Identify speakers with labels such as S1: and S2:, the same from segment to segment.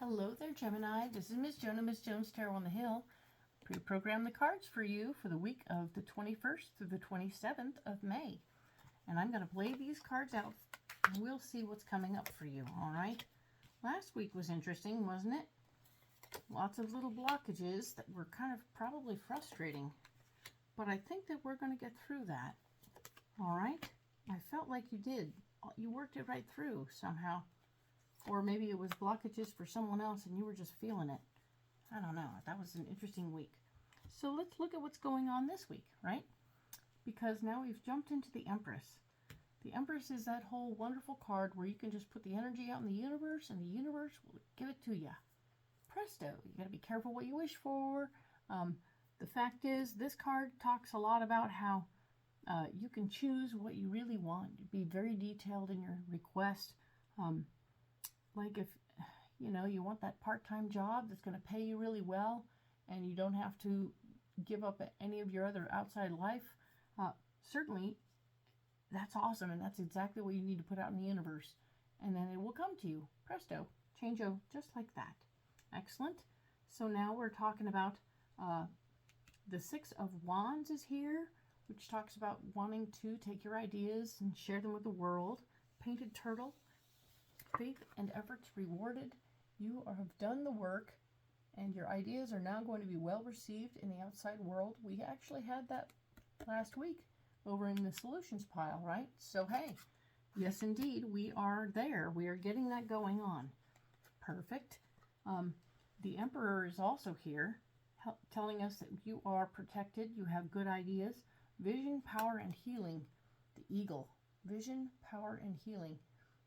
S1: Hello there, Gemini. This is Miss Joan of Miss Jones Tarot on the Hill. Pre-programmed the cards for you for the week of the 21st through the 27th of May. And I'm going to play these cards out, and we'll see what's coming up for you, all right? Last week was interesting, wasn't it? Lots of little blockages that were kind of probably frustrating. But I think that we're going to get through that, all right? I felt like you did. You worked it right through somehow. Or maybe it was blockages for someone else and you were just feeling it. I don't know. That was an interesting week. So let's look at what's going on this week, right? Because now we've jumped into the Empress. The Empress is that whole wonderful card where you can just put the energy out in the universe and the universe will give it to you. Presto. You got to be careful what you wish for. The fact is, this card talks a lot about how you can choose what you really want. Be very detailed in your request. Like if, you want that part-time job that's going to pay you really well and you don't have to give up any of your other outside life, certainly that's awesome, and that's exactly what you need to put out in the universe. And then it will come to you. Presto. Change-o, just like that. Excellent. So now we're talking about the Six of Wands is here, which talks about wanting to take your ideas and share them with the world. Painted Turtle. Faith and efforts rewarded. You have done the work, and your ideas are now going to be well received in the outside world. We actually had that last week over in the solutions pile, right? So, hey, yes, indeed, we are there. We are getting that going on. Perfect. The Emperor is also here, telling us that you are protected. You have good ideas. Vision, power, and healing. The Eagle. Vision, power, and healing.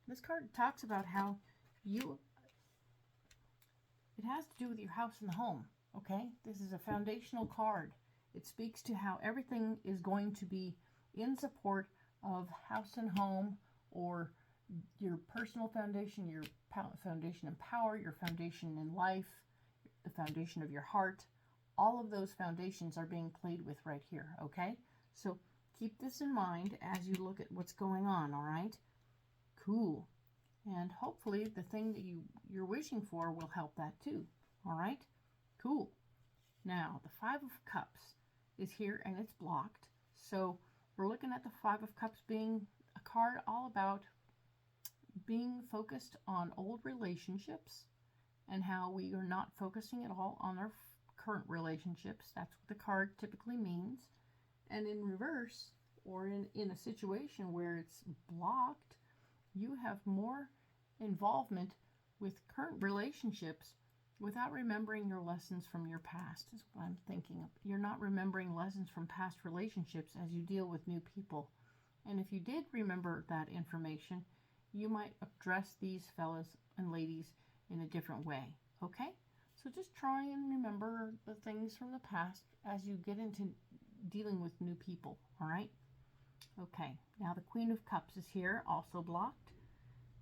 S1: This card talks about how it has to do with your house and the home, okay? This is a foundational card. It speaks to how everything is going to be in support of house and home, or your personal foundation, your foundation in power, your foundation in life, the foundation of your heart. All of those foundations are being played with right here, okay? So keep this in mind as you look at what's going on, all right? Cool. And hopefully the thing that you're wishing for will help that too. All right? Cool. Now, the Five of Cups is here and it's blocked. So we're looking at the Five of Cups being a card all about being focused on old relationships and how we are not focusing at all on our current relationships. That's what the card typically means. And in reverse, or in a situation where it's blocked, you have more involvement with current relationships without remembering your lessons from your past, is what I'm thinking of. You're not remembering lessons from past relationships as you deal with new people. And if you did remember that information, you might address these fellas and ladies in a different way, okay? So just try and remember the things from the past as you get into dealing with new people, all right? Okay, now the Queen of Cups is here, also blocked.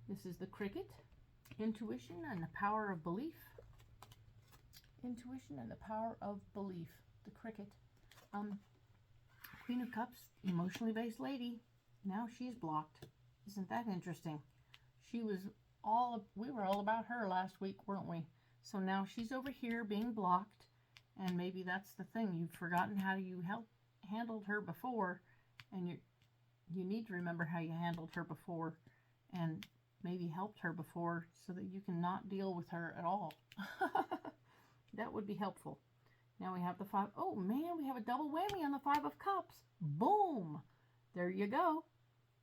S1: This is the Cricket. Intuition and the power of belief. Intuition and the power of belief. The Cricket. Queen of Cups, emotionally based lady. Now she's blocked. Isn't that interesting? We were all about her last week, weren't we? So now she's over here being blocked, and maybe that's the thing. You've forgotten how you handled her before, and you need to remember how you handled her before and maybe helped her before so that you can not deal with her at all. That would be helpful. Now we have the five. Oh man, we have a double whammy on the Five of Cups. Boom! There you go.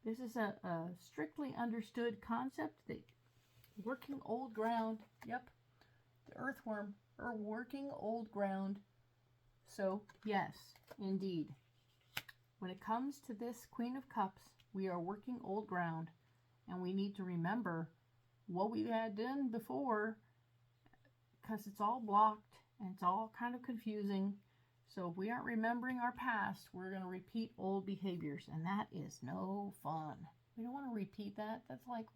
S1: This is a strictly understood concept that working old ground. Yep, the earthworm, or working old ground. So yes, indeed. When it comes to this Queen of Cups, we are working old ground, and we need to remember what we had done before, because it's all blocked and it's all kind of confusing. So if we aren't remembering our past, we're going to repeat old behaviors, and that is no fun. We don't want to repeat that. That's like,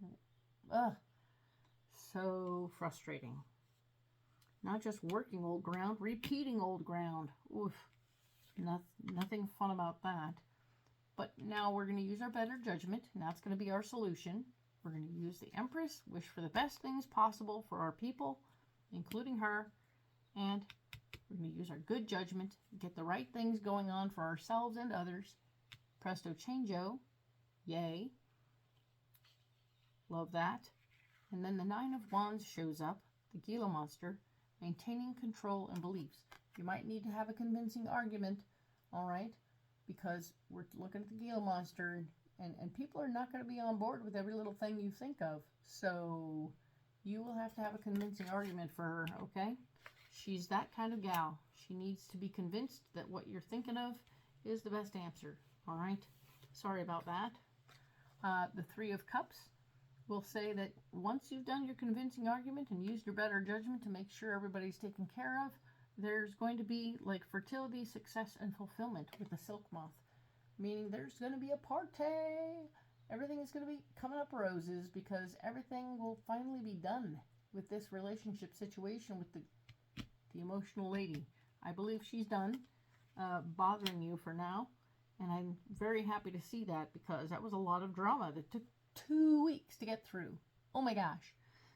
S1: so frustrating. Not just working old ground, repeating old ground. Oof. Nothing fun about that. But now we're going to use our better judgment, and that's going to be our solution. We're going to use the Empress, wish for the best things possible for our people, including her, and we're going to use our good judgment, get the right things going on for ourselves and others. Presto changeo. Yay. Love that. And then the Nine of Wands shows up, the Gila monster, maintaining control and beliefs. You might need to have a convincing argument, all right, because we're looking at the Gila monster, and people are not going to be on board with every little thing you think of. So you will have to have a convincing argument for her, okay? She's that kind of gal. She needs to be convinced that what you're thinking of is the best answer, all right? Sorry about that. The Three of Cups will say that once you've done your convincing argument and used your better judgment to make sure everybody's taken care of, there's going to be like fertility, success, and fulfillment with the Silk Moth. Meaning there's going to be a party. Everything is going to be coming up roses because everything will finally be done with this relationship situation with the emotional lady. I believe she's done bothering you for now. And I'm very happy to see that because that was a lot of drama that took 2 weeks to get through. Oh my gosh.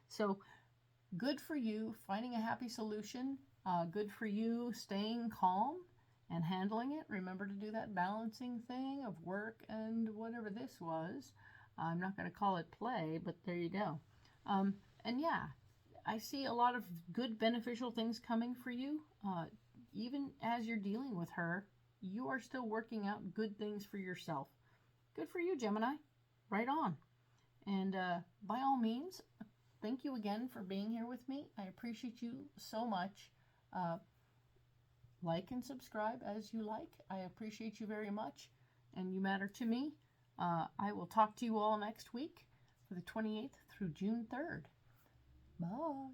S1: So good for you finding a happy solution. Good for you staying calm and handling it. Remember to do that balancing thing of work and whatever this was. I'm not going to call it play, but there you go. And yeah, I see a lot of good beneficial things coming for you. Even as you're dealing with her, you are still working out good things for yourself. Good for you, Gemini. Right on. And by all means, thank you again for being here with me. I appreciate you so much. Like and subscribe as you like. I appreciate you very much, and you matter to me. I will talk to you all next week for the 28th through June 3rd. Bye.